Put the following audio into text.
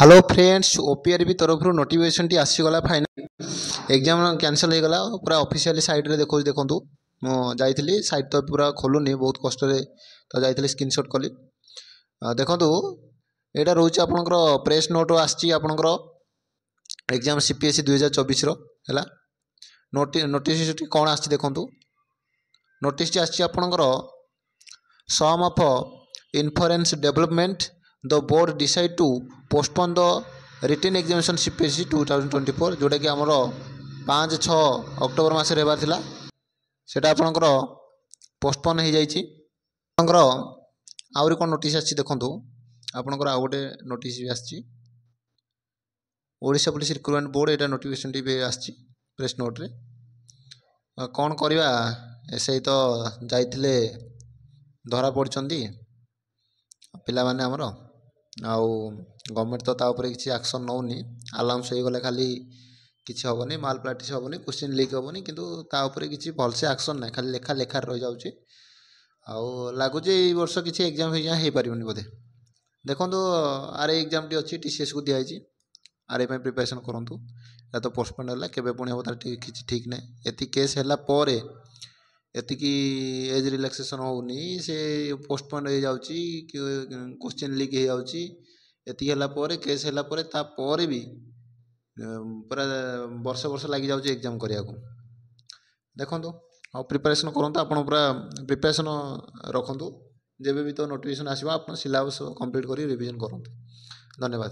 Hello friends OPRB तरफ notification टी आसीगला फाइनल एग्जाम कैंसल हो गला पूरा ऑफिशियली साइट रे देखो मुझे साइट तो पूरा खोलुनी बहुत कष्ट तो जाइए स्क्रीनशॉट कली देखो यहाँ रोचे आपंकर प्रेस नोट आसकर एग्जाम सीपीएसई 2024 है नोटिस कौन आसी देखो नोटिस आसकर some of inference development the board decide to postpone the written examination CPSE 2024 जोटा कि आमर 5-6 अक्टोबर मस होबार सेटा आपणकर पोस्टपोन हो जाकर आहरी कौन नोटिस आसी देखो आपणकर आउ गोटे नोटिस भी आसी ओडिशा पुलिस रिक्रुटमेंट बोर्ड यहाँ नोटिफिकेशन भी आसी प्रेस नोट रे कौन करवा एसआई तो जाइए धरा पड़ती पिला माने आमर आउ गवर्नमेंट तो ताऊपर किसी एक्शन नौनी अलाउंस हो गले खाली किसी हेनी माल प्राक्टिस हेनी क्वेश्चन लीक हेनी किंतु ताऊपर किसी भलसे एक्शन ना खाली लेखा लेखार रही जाऊँगी आउ लगुच वर्ष किसी एग्जाम हो पारनी बोधे देखो आर एग्जाम टी अच्छी टीसीएस को दिखाई आर प्रिपरेशन करूँ या तो पोस्टपोन है केवे पुणी हम तार किसी ठीक ना ये केस है एतिकी एज रिलैक्सेशन होनी से पोस्टपोन हो जाऊँगी क्वेश्चन लीक हो जाऊँगी ये केस है भी पूरा वर्ष वर्ष लग जाऊँगी एग्जाम करने को देखो हाँ प्रिपरेशन करूँ आप पूरा प्रिपरेशन रखु जब भी तो नोटिफिकेशन आसो आप सिलेबस कंप्लीट कर रिवीजन करूँ धन्यवाद।